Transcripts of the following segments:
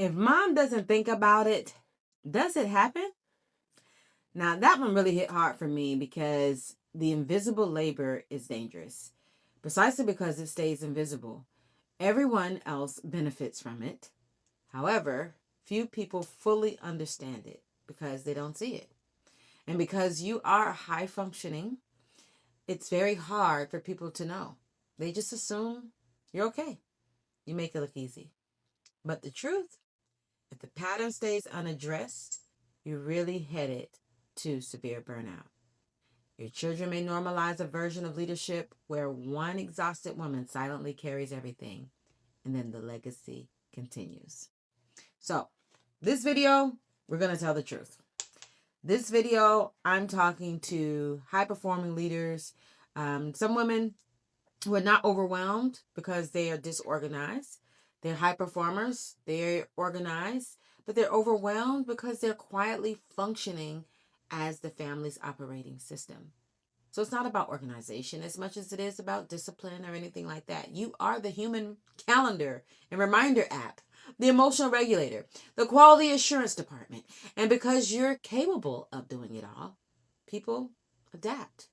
If mom doesn't think about it, does it happen? Now, that one really hit hard for me because the invisible labor is dangerous, precisely because it stays invisible. Everyone else benefits from it. However, few people fully understand it because they don't see it. And because you are high functioning, it's very hard for people to know. They just assume you're okay. You make it look easy. But the truth, if the pattern stays unaddressed, you're really headed to severe burnout. Your children may normalize a version of leadership where one exhausted woman silently carries everything, and then the legacy continues. So, this video, we're going to tell the truth. This video, I'm talking to high performing leaders, some women who are not overwhelmed because they are disorganized. They're high performers, they're organized, but they're overwhelmed because they're quietly functioning as the family's operating system. So it's not about organization as much as it is about discipline or anything like that. You are the human calendar and reminder app, the emotional regulator, the quality assurance department. And because you're capable of doing it all, people adapt.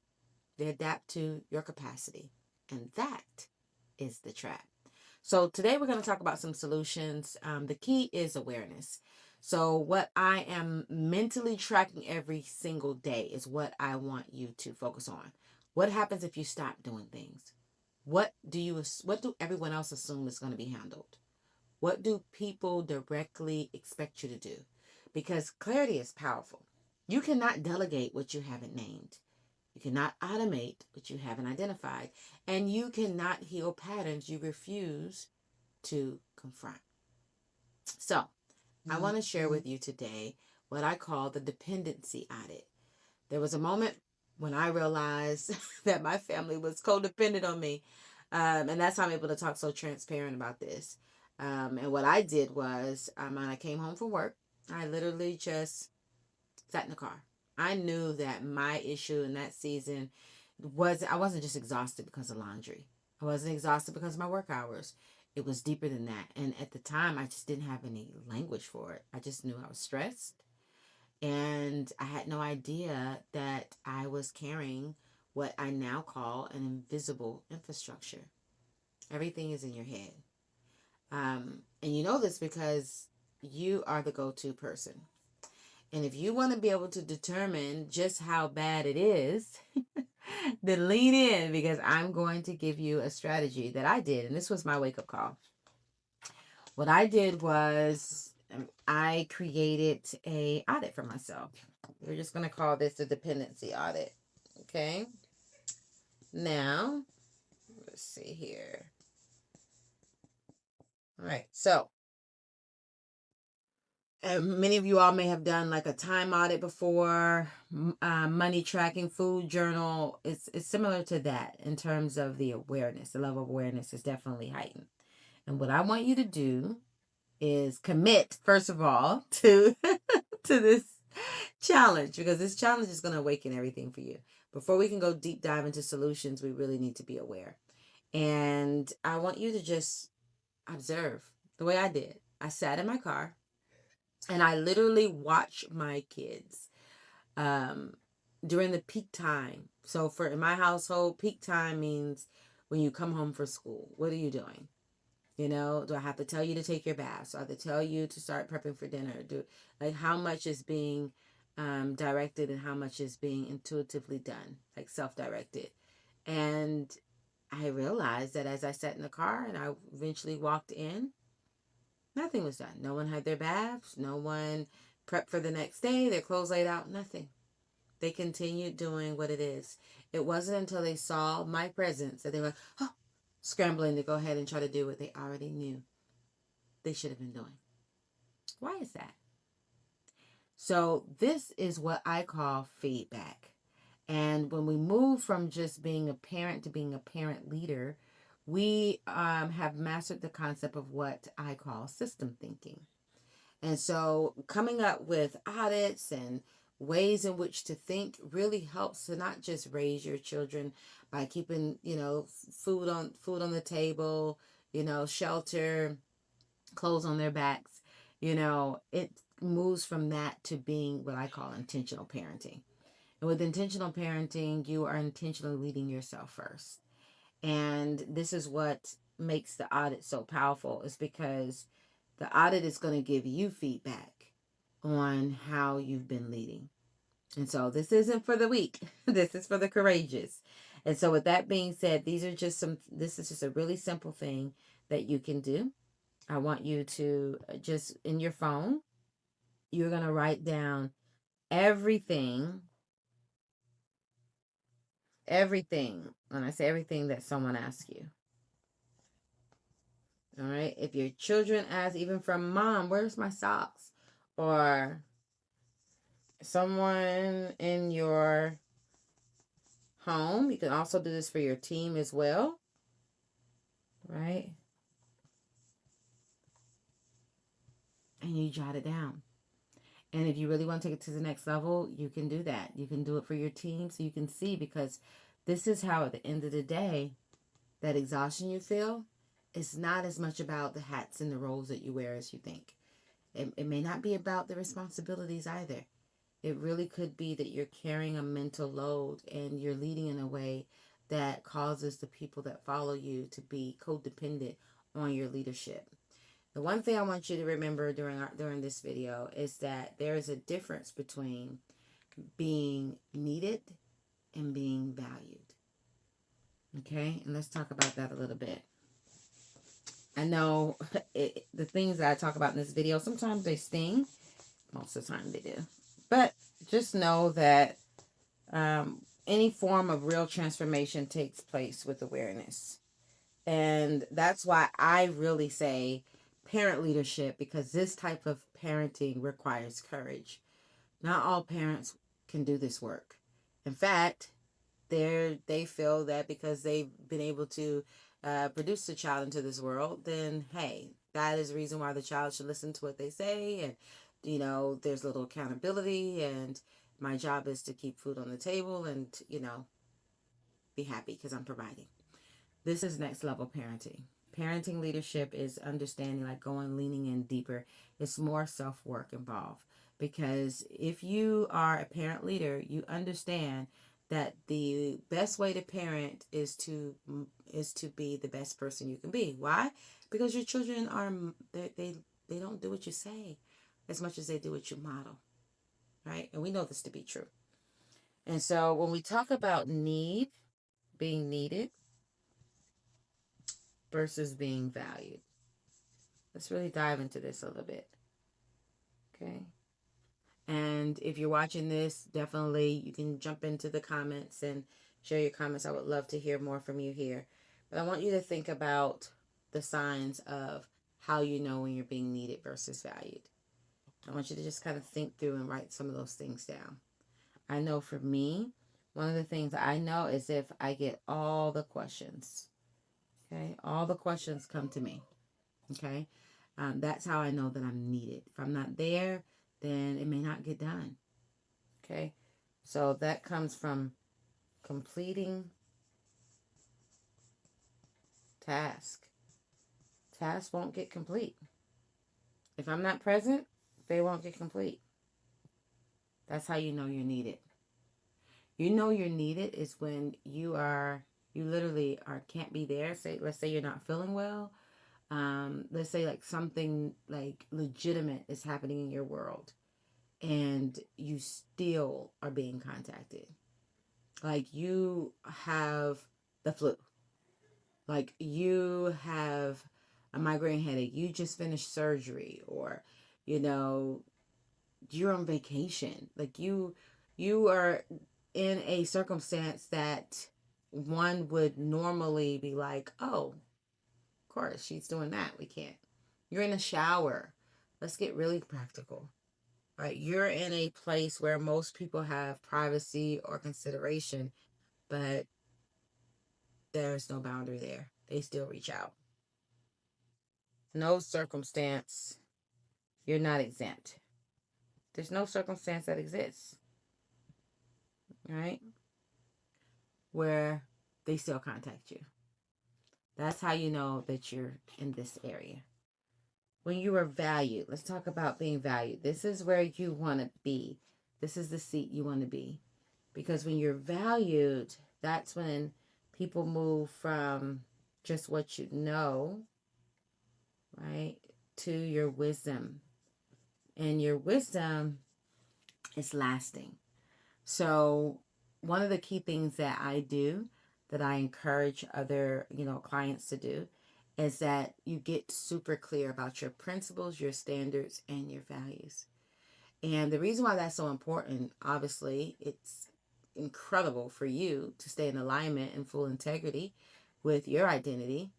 They adapt to your capacity. And that is the trap. So today we're going to talk about some solutions. The key is awareness. So what I am mentally tracking every single day is what I want you to focus on. What happens if you stop doing things? What do everyone else assume is going to be handled? What do people directly expect you to do? Because clarity is powerful. You cannot delegate what you haven't named. You cannot automate what you haven't identified. And you cannot heal patterns you refuse to confront. So, I want to share with you today what I call the dependency audit. There was a moment when I realized that my family was codependent on me. And that's how I'm able to talk so transparent about this. And what I did was, when I came home from work, I literally just sat in the car. I knew that my issue in that season was I wasn't just exhausted because of laundry. I wasn't exhausted because of my work hours. It was deeper than that. And at the time, I just didn't have any language for it. I just knew I was stressed. And I had no idea that I was carrying what I now call an invisible infrastructure. Everything is in your head. And you know this because you are the go-to person. And if you want to be able to determine just how bad it is, then lean in because I'm going to give you a strategy that I did. And this was my wake-up call. What I did was I created a audit for myself. We're just going to call this the dependency audit. Okay. Now, let's see here. All right. So, many of you all may have done like a time audit before, money tracking, food journal. It's similar to that in terms of the awareness. The level of awareness is definitely heightened. And what I want you to do is commit, first of all, to to this challenge, because this challenge is going to awaken everything for you. Before we can go deep dive into solutions, we really need to be aware. And I want you to just observe the way I did. I sat in my car and I literally watched my kids um, during the peak time. So for in my household, peak time means when you come home from school. What are you doing? You know, do I have to tell you to take your bath? Do I have to tell you to start prepping for dinner? Like how much is being directed and how much is being intuitively done, like self-directed. And I realized that as I sat in the car and I eventually walked in, nothing was done. No one had their baths. No one prepped for the next day. Their clothes laid out. Nothing. They continued doing what it is. It wasn't until they saw my presence that they were, oh, scrambling to go ahead and try to do what they already knew they should have been doing. Why is that? So this is what I call feedback. And when we move from just being a parent to being a parent leader, we have mastered the concept of what I call system thinking. And so coming up with audits and ways in which to think really helps to not just raise your children by keeping, food on the table, shelter, clothes on their backs. It moves from that to being what I call intentional parenting. And with intentional parenting, you are intentionally leading yourself first. And this is what makes the audit so powerful, is because the audit is going to give you feedback on how you've been leading. And so this isn't for the weak. This is for the courageous. And so with that being said, this is just a really simple thing that you can do. I want you to just in your phone, you're going to write down everything, everything. When I say everything that someone asks you. All right. If your children ask, even from mom, where's my socks? Or someone in your home, you can also do this for your team as well. Right. And you jot it down. And if you really want to take it to the next level, you can do that. You can do it for your team so you can see, because this is how at the end of the day, that exhaustion you feel is not as much about the hats and the roles that you wear as you think. It may not be about the responsibilities either. It really could be that you're carrying a mental load and you're leading in a way that causes the people that follow you to be codependent on your leadership. The one thing I want you to remember during this video is that there is a difference between being needed and being valued. Okay, and let's talk about that a little bit. I know the things that I talk about in this video, sometimes they sting. Most of the time they do. But just know that any form of real transformation takes place with awareness. And that's why I really say parent leadership, because this type of parenting requires courage. Not all parents can do this work. In fact, they feel that because they've been able to produce a child into this world, then hey, that is the reason why the child should listen to what they say, and there's little accountability, and my job is to keep food on the table and be happy because I'm providing. This is next level parenting. Parenting leadership is understanding, like leaning in deeper. It's more self work involved, because if you are a parent leader, you understand that the best way to parent is to be the best person you can be. Why? Because your children are they don't do what you say as much as they do what you model, right? And we know this to be true. And so when we talk about being needed versus being valued, let's really dive into this a little bit. Okay. And if you're watching this, definitely you can jump into the comments and share your comments. I would love to hear more from you here. But I want you to think about the signs of how you know when you're being needed versus valued. I want you to just kind of think through and write some of those things down. I know for me, one of the things I know is if I get all the questions. Okay. All the questions come to me. Okay. That's how I know that I'm needed. If I'm not there, then it may not get done. Okay. So that comes from completing task. Tasks won't get complete. If I'm not present, they won't get complete. That's how you know you're needed. You know you're needed is when you literally can't be there. Let's say you're not feeling well. Let's say like something like legitimate is happening in your world, and you still are being contacted. Like you have the flu. Like you have a migraine headache. You just finished surgery, or you know, you're on vacation. Like you are in a circumstance that one would normally be like, "Oh, of course, she's doing that. We can't." You're in a shower. Let's get really practical. Right? You're in a place where most people have privacy or consideration, but there's no boundary there. They still reach out. No circumstance, you're not exempt. There's no circumstance that exists, right? Where they still contact you. That's how you know that you're in this area. when you are valued, let's talk about being valued. This is where you want to be. This is the seat you want to be. Because when you're valued, that's when people move from just what you know, right, to your wisdom. And your wisdom is lasting. So, one of the key things that I do, that I encourage other, clients to do, is that you get super clear about your principles, your standards, and your values. And the reason why that's so important, obviously, it's incredible for you to stay in alignment and full integrity with your identity.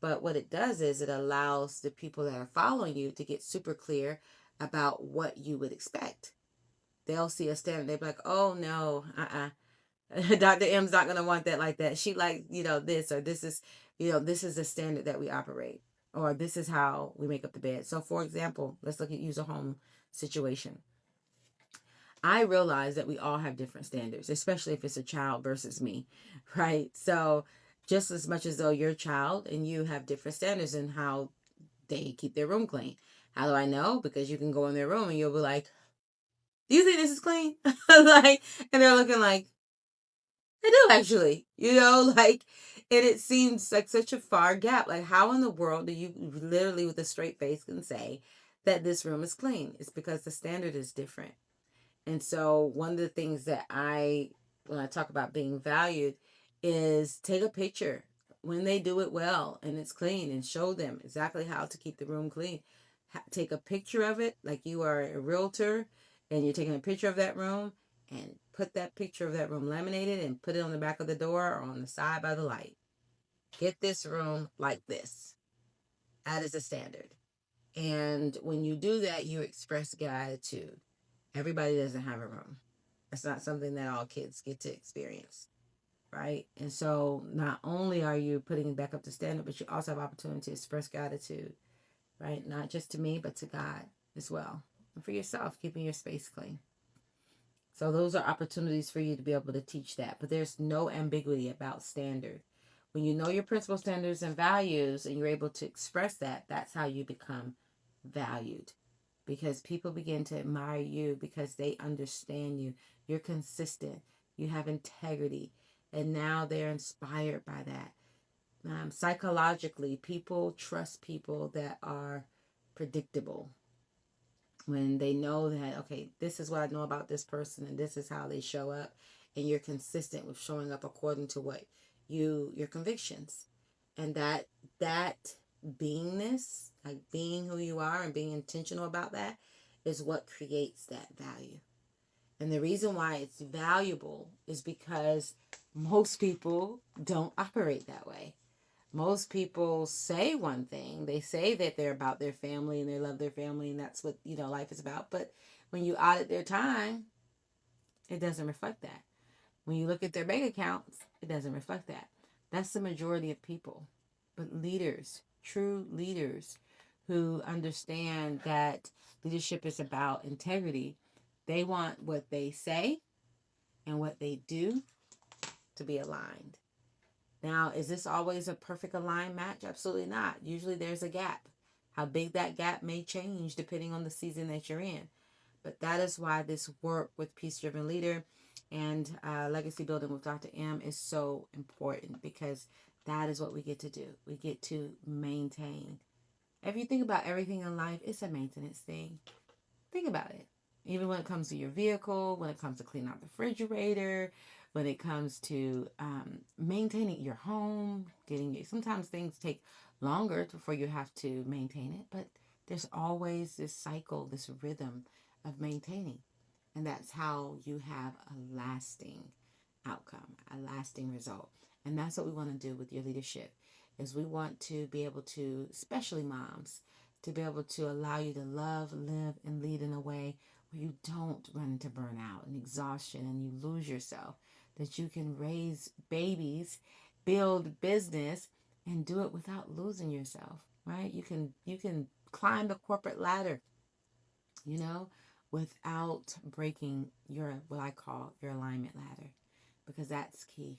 But what it does is it allows the people that are following you to get super clear about what you would expect. They'll see a standard, they'll be like, oh no, Dr. M's not gonna want that like that. She like, this, or this is, this is the standard that we operate, or this is how we make up the bed. So for example, let's use a home situation. I realize that we all have different standards, especially if it's a child versus me, right? So just as much as though your child and you have different standards in how they keep their room clean. How do I know? Because you can go in their room and you'll be like, do you think this is clean? Like, and they're looking like, I do actually, like, and it seems like such a far gap. Like, how in the world do you literally with a straight face can say that this room is clean? It's because the standard is different. And so one of the things that when I talk about being valued, is take a picture when they do it well and it's clean, and show them exactly how to keep the room clean. Take a picture of it like you are a realtor and you're taking a picture of that room, and put that picture of that room laminated and put it on the back of the door or on the side by the light. Get this room like this. That is a standard. And when you do that, you express gratitude. Everybody doesn't have a room. It's not something that all kids get to experience, right? And so not only are you putting back up the standard, but you also have opportunity to express gratitude, right? Not just to me, but to God as well. And for yourself, keeping your space clean. So those are opportunities for you to be able to teach that. But there's no ambiguity about standard. When you know your principal standards and values and you're able to express that, that's how you become valued. Because people begin to admire you because they understand you. You're consistent. You have integrity. And now they're inspired by that. Psychologically, people trust people that are predictable. When they know that, okay, this is what I know about this person and this is how they show up, and you're consistent with showing up according to what your convictions. And that beingness, like being who you are and being intentional about that, is what creates that value. And the reason why it's valuable is because most people don't operate that way. Most people say one thing. They say that they're about their family and they love their family and that's what, life is about. But when you audit their time, it doesn't reflect that. When you look at their bank accounts, it doesn't reflect that. That's the majority of people. But leaders, true leaders who understand that leadership is about integrity, they want what they say and what they do to be aligned. Now, is this always a perfect aligned match? Absolutely not. Usually there's a gap. How big that gap may change depending on the season that you're in. But that is why this work with Peace Driven Leader and Legacy Building with Dr. M is so important, because that is what we get to do. We get to maintain. If you think about everything in life, it's a maintenance thing. Think about it. Even when it comes to your vehicle, when it comes to cleaning out the refrigerator, when it comes to maintaining your home, sometimes things take longer before you have to maintain it, but there's always this cycle, this rhythm of maintaining. And that's how you have a lasting outcome, a lasting result. And that's what we want to do with your leadership, is we want to be able to, especially moms, to be able to allow you to love, live, and lead in a way where you don't run into burnout and exhaustion and you lose yourself. That you can raise babies, build business, and do it without losing yourself, right? You can climb the corporate ladder, without breaking what I call your alignment ladder, because that's key.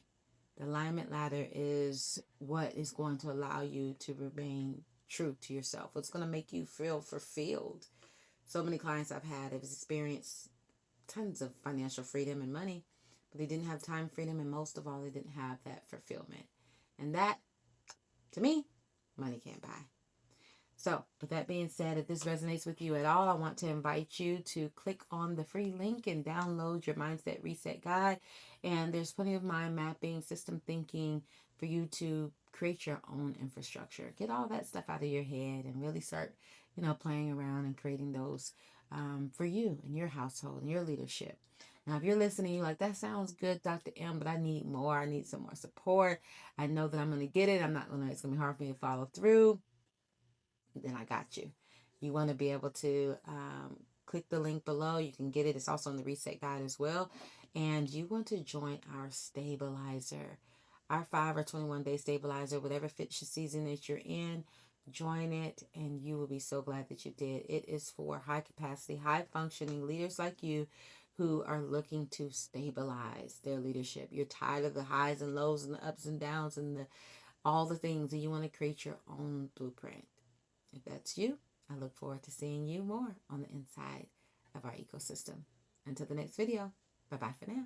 The alignment ladder is what is going to allow you to remain true to yourself, what's going to make you feel fulfilled. So many clients I've had have experienced tons of financial freedom and money, but they didn't have time freedom, and most of all, they didn't have that fulfillment. And that, to me, money can't buy. So, with that being said, if this resonates with you at all, I want to invite you to click on the free link and download your Mindset Reset Guide. And there's plenty of mind mapping, system thinking for you to create your own infrastructure. Get all that stuff out of your head and really start, playing around and creating those for you and your household and your leadership. Now, if you're listening, you're like, that sounds good, Dr. M, but I need more. I need some more support. I know that I'm going to get it. It's going to be hard for me to follow through. Then I got you. You want to be able to click the link below. You can get it. It's also in the reset guide as well. And you want to join our stabilizer, our 5 or 21 day stabilizer, whatever fits your season that you're in. Join it, and you will be so glad that you did. It is for high capacity, high functioning leaders like you who are looking to stabilize their leadership. You're tired of the highs and lows and the ups and downs and all the things, and you want to create your own blueprint. If that's you, I look forward to seeing you more on the inside of our ecosystem. Until the next video, bye-bye for now.